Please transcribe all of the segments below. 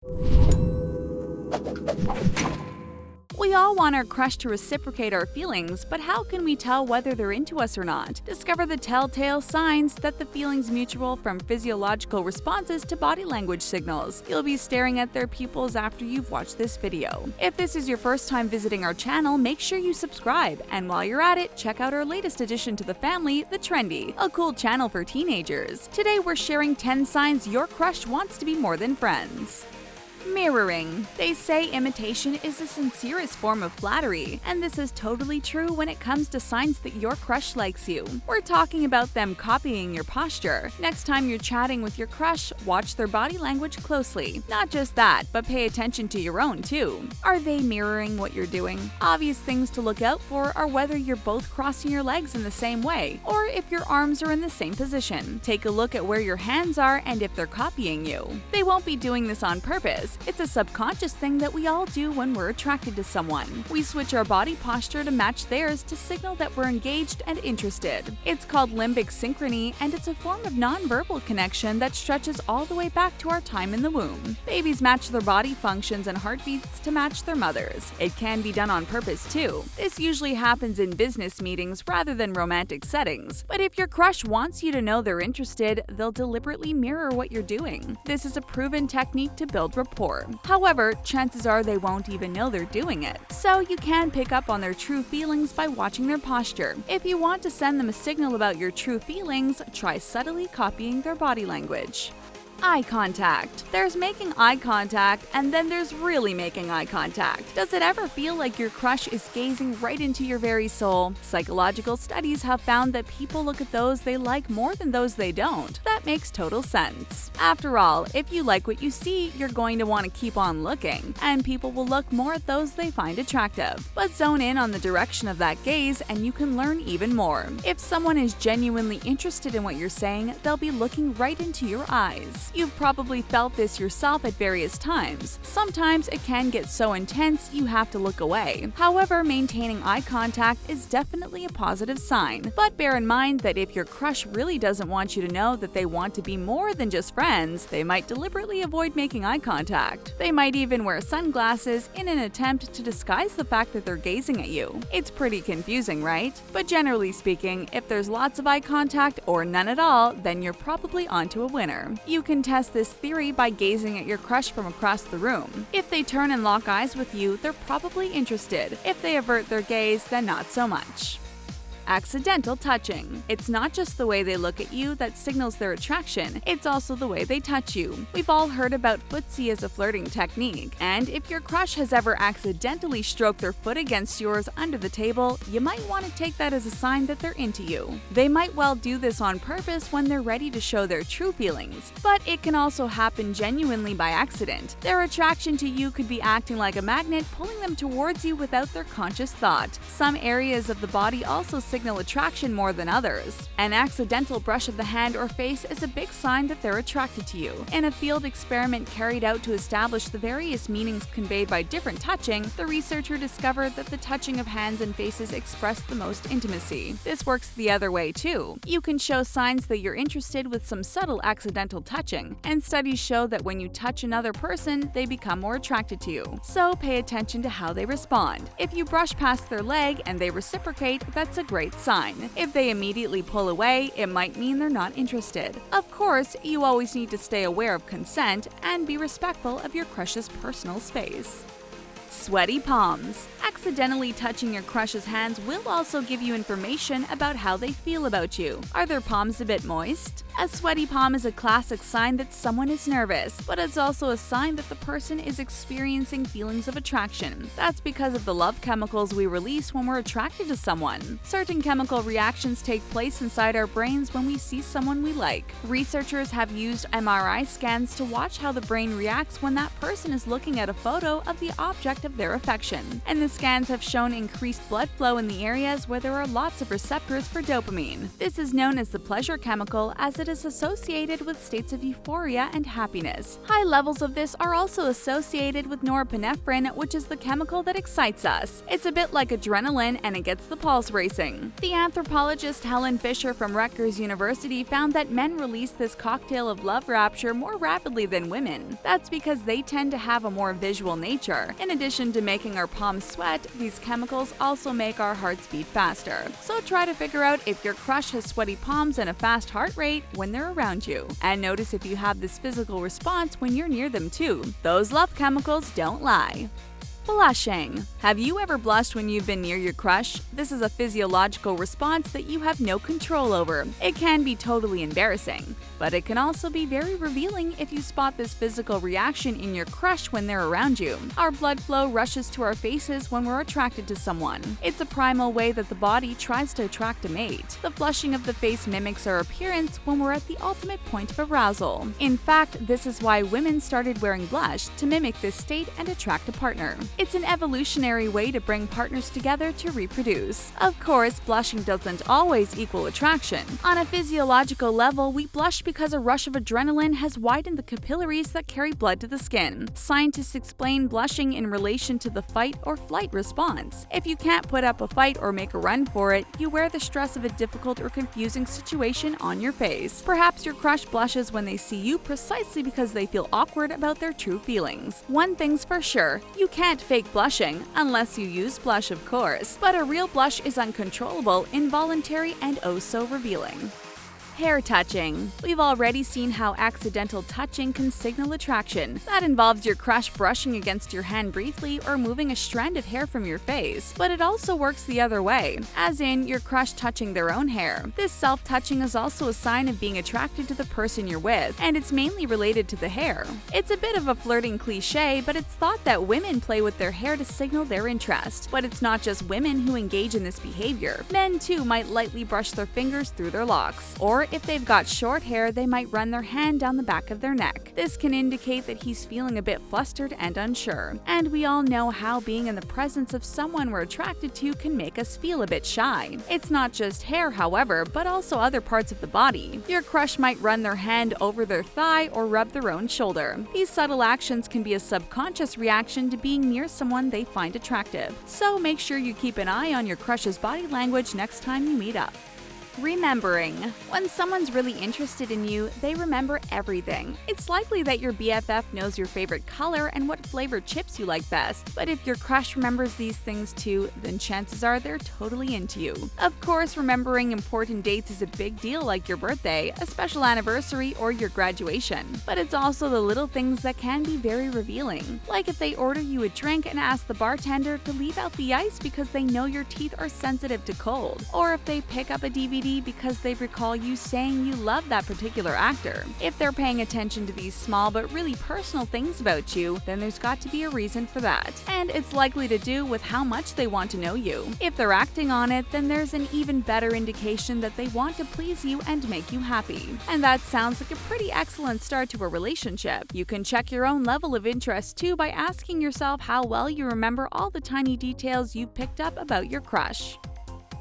We all want our crush to reciprocate our feelings, but how can we tell whether they're into us or not? Discover the telltale signs that the feeling's mutual, from physiological responses to body language signals. You'll be staring at their pupils after you've watched this video. If this is your first time visiting our channel, make sure you subscribe, and while you're at it, check out our latest addition to the family, The Trendy, a cool channel for teenagers. Today we're sharing 10 signs your crush wants to be more than friends. Mirroring. They say imitation is the sincerest form of flattery, and this is totally true when it comes to signs that your crush likes you. We're talking about them copying your posture. Next time you're chatting with your crush, watch their body language closely. Not just that, but pay attention to your own too. Are they mirroring what you're doing? Obvious things to look out for are whether you're both crossing your legs in the same way, or if your arms are in the same position. Take a look at where your hands are and if they're copying you. They won't be doing this on purpose. It's a subconscious thing that we all do when we're attracted to someone. We switch our body posture to match theirs to signal that we're engaged and interested. It's called limbic synchrony, and it's a form of nonverbal connection that stretches all the way back to our time in the womb. Babies match their body functions and heartbeats to match their mothers. It can be done on purpose too. This usually happens in business meetings rather than romantic settings. But if your crush wants you to know they're interested, they'll deliberately mirror what you're doing. This is a proven technique to build rapport. However, chances are they won't even know they're doing it. So you can pick up on their true feelings by watching their posture. If you want to send them a signal about your true feelings, try subtly copying their body language. Eye contact. There's making eye contact, and then there's really making eye contact. Does it ever feel like your crush is gazing right into your very soul? Psychological studies have found that people look at those they like more than those they don't. That makes total sense. After all, if you like what you see, you're going to want to keep on looking, and people will look more at those they find attractive. But zone in on the direction of that gaze, and you can learn even more. If someone is genuinely interested in what you're saying, they'll be looking right into your eyes. You've probably felt this yourself at various times. Sometimes it can get so intense you have to look away. However, maintaining eye contact is definitely a positive sign. But bear in mind that if your crush really doesn't want you to know that they want to be more than just friends, they might deliberately avoid making eye contact. They might even wear sunglasses in an attempt to disguise the fact that they're gazing at you. It's pretty confusing, right? But generally speaking, if there's lots of eye contact or none at all, then you're probably onto a winner. You can test this theory by gazing at your crush from across the room. If they turn and lock eyes with you, they're probably interested. If they avert their gaze, then not so much. Accidental touching. It's not just the way they look at you that signals their attraction, it's also the way they touch you. We've all heard about footsie as a flirting technique, and if your crush has ever accidentally stroked their foot against yours under the table, you might want to take that as a sign that they're into you. They might well do this on purpose when they're ready to show their true feelings, but it can also happen genuinely by accident. Their attraction to you could be acting like a magnet, pulling them towards you without their conscious thought. Some areas of the body also signal attraction more than others. An accidental brush of the hand or face is a big sign that they're attracted to you. In a field experiment carried out to establish the various meanings conveyed by different touching, the researcher discovered that the touching of hands and faces expressed the most intimacy. This works the other way too. You can show signs that you're interested with some subtle accidental touching, and studies show that when you touch another person, they become more attracted to you. So pay attention to how they respond. If you brush past their leg and they reciprocate, that's a great sign. If they immediately pull away, it might mean they're not interested. Of course, you always need to stay aware of consent and be respectful of your crush's personal space. Sweaty palms. Accidentally touching your crush's hands will also give you information about how they feel about you. Are their palms a bit moist? A sweaty palm is a classic sign that someone is nervous, but it's also a sign that the person is experiencing feelings of attraction. That's because of the love chemicals we release when we're attracted to someone. Certain chemical reactions take place inside our brains when we see someone we like. Researchers have used MRI scans to watch how the brain reacts when that person is looking at a photo of the object of their affection, and the scan scans have shown increased blood flow in the areas where there are lots of receptors for dopamine. This is known as the pleasure chemical as it is associated with states of euphoria and happiness. High levels of this are also associated with norepinephrine, which is the chemical that excites us. It's a bit like adrenaline and it gets the pulse racing. The anthropologist Helen Fisher from Rutgers University found that men release this cocktail of love rapture more rapidly than women. That's because they tend to have a more visual nature. In addition to making our palms sweat, these chemicals also make our hearts beat faster. So try to figure out if your crush has sweaty palms and a fast heart rate when they're around you. And notice if you have this physical response when you're near them too. Those love chemicals don't lie. Blushing. Have you ever blushed when you've been near your crush? This is a physiological response that you have no control over. It can be totally embarrassing, but it can also be very revealing if you spot this physical reaction in your crush when they're around you. Our blood flow rushes to our faces when we're attracted to someone. It's a primal way that the body tries to attract a mate. The flushing of the face mimics our appearance when we're at the ultimate point of arousal. In fact, this is why women started wearing blush to mimic this state and attract a partner. It's an evolutionary way to bring partners together to reproduce. Of course, blushing doesn't always equal attraction. On a physiological level, we blush because a rush of adrenaline has widened the capillaries that carry blood to the skin. Scientists explain blushing in relation to the fight or flight response. If you can't put up a fight or make a run for it, you wear the stress of a difficult or confusing situation on your face. Perhaps your crush blushes when they see you precisely because they feel awkward about their true feelings. One thing's for sure, you can't fake blushing, unless you use blush of course, but a real blush is uncontrollable, involuntary, and oh so revealing. Hair touching. We've already seen how accidental touching can signal attraction. That involves your crush brushing against your hand briefly or moving a strand of hair from your face. But it also works the other way, as in your crush touching their own hair. This self-touching is also a sign of being attracted to the person you're with, and it's mainly related to the hair. It's a bit of a flirting cliche, but it's thought that women play with their hair to signal their interest. But it's not just women who engage in this behavior. Men too might lightly brush their fingers through their locks, or if they've got short hair, they might run their hand down the back of their neck. This can indicate that he's feeling a bit flustered and unsure. And we all know how being in the presence of someone we're attracted to can make us feel a bit shy. It's not just hair, however, but also other parts of the body. Your crush might run their hand over their thigh or rub their own shoulder. These subtle actions can be a subconscious reaction to being near someone they find attractive. So make sure you keep an eye on your crush's body language next time you meet up. Remembering. When someone's really interested in you, they remember everything. It's likely that your BFF knows your favorite color and what flavored chips you like best, but if your crush remembers these things too, then chances are they're totally into you. Of course, remembering important dates is a big deal, like your birthday, a special anniversary, or your graduation. But it's also the little things that can be very revealing, like if they order you a drink and ask the bartender to leave out the ice because they know your teeth are sensitive to cold, or if they pick up a DVD because they recall you saying you love that particular actor. If they're paying attention to these small but really personal things about you, then there's got to be a reason for that. And it's likely to do with how much they want to know you. If they're acting on it, then there's an even better indication that they want to please you and make you happy. And that sounds like a pretty excellent start to a relationship. You can check your own level of interest too by asking yourself how well you remember all the tiny details you've picked up about your crush.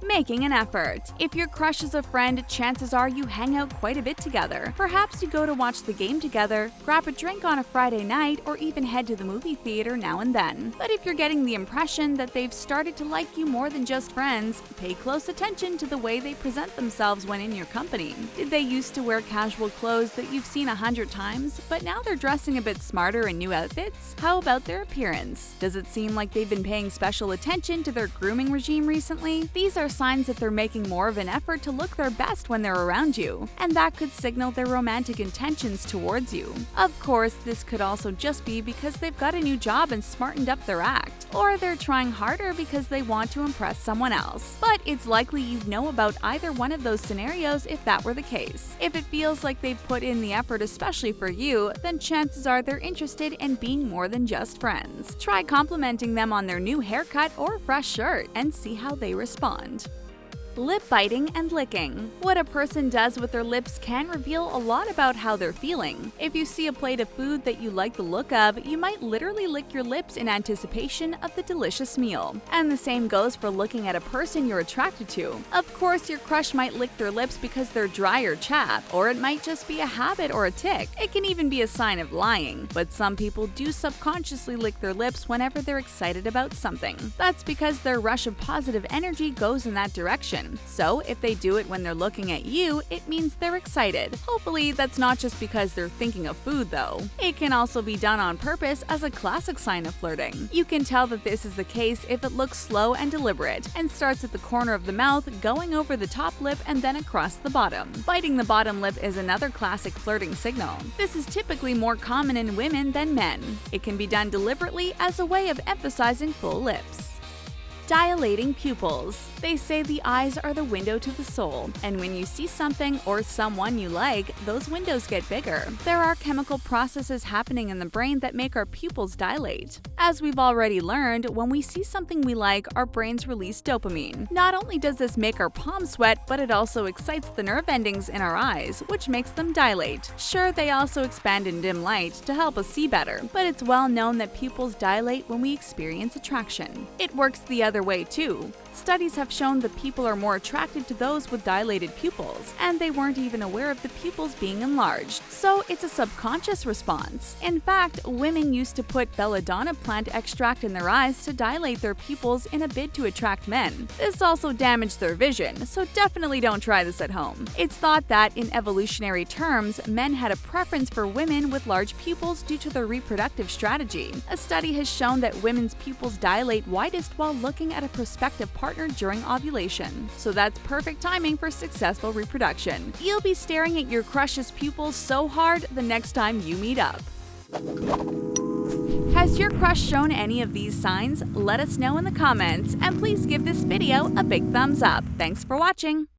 Making an effort. If your crush is a friend, chances are you hang out quite a bit together. Perhaps you go to watch the game together, grab a drink on a Friday night, or even head to the movie theater now and then. But if you're getting the impression that they've started to like you more than just friends, pay close attention to the way they present themselves when in your company. Did they used to wear casual clothes that you've seen 100 times, but now they're dressing a bit smarter in new outfits? How about their appearance? Does it seem like they've been paying special attention to their grooming regime recently? These are signs that they're making more of an effort to look their best when they're around you, and that could signal their romantic intentions towards you. Of course, this could also just be because they've got a new job and smartened up their act, or they're trying harder because they want to impress someone else. But it's likely you'd know about either one of those scenarios if that were the case. If it feels like they've put in the effort especially for you, then chances are they're interested in being more than just friends. Try complimenting them on their new haircut or fresh shirt and see how they respond. Lip biting and licking. What a person does with their lips can reveal a lot about how they're feeling. If you see a plate of food that you like the look of, you might literally lick your lips in anticipation of the delicious meal. And the same goes for looking at a person you're attracted to. Of course, your crush might lick their lips because they're dry or chapped, or it might just be a habit or a tic. It can even be a sign of lying, but some people do subconsciously lick their lips whenever they're excited about something. That's because their rush of positive energy goes in that direction. So if they do it when they're looking at you, it means they're excited. Hopefully, that's not just because they're thinking of food though. It can also be done on purpose as a classic sign of flirting. You can tell that this is the case if it looks slow and deliberate, and starts at the corner of the mouth, going over the top lip and then across the bottom. Biting the bottom lip is another classic flirting signal. This is typically more common in women than men. It can be done deliberately as a way of emphasizing full lips. Dilating pupils. They say the eyes are the window to the soul, and when you see something or someone you like, those windows get bigger. There are chemical processes happening in the brain that make our pupils dilate. As we've already learned, when we see something we like, our brains release dopamine. Not only does this make our palms sweat, but it also excites the nerve endings in our eyes, which makes them dilate. Sure, they also expand in dim light to help us see better, but it's well known that pupils dilate when we experience attraction. It works the other way too. Studies have shown that people are more attracted to those with dilated pupils, and they weren't even aware of the pupils being enlarged. So it's a subconscious response. In fact, women used to put belladonna plant extract in their eyes to dilate their pupils in a bid to attract men. This also damaged their vision, so definitely don't try this at home. It's thought that, in evolutionary terms, men had a preference for women with large pupils due to their reproductive strategy. A study has shown that women's pupils dilate widest while looking at a prospective partner during ovulation. So that's perfect timing for successful reproduction. You'll be staring at your crush's pupils so hard the next time you meet up. Has your crush shown any of these signs? Let us know in the comments, and please give this video a big thumbs up. Thanks for watching!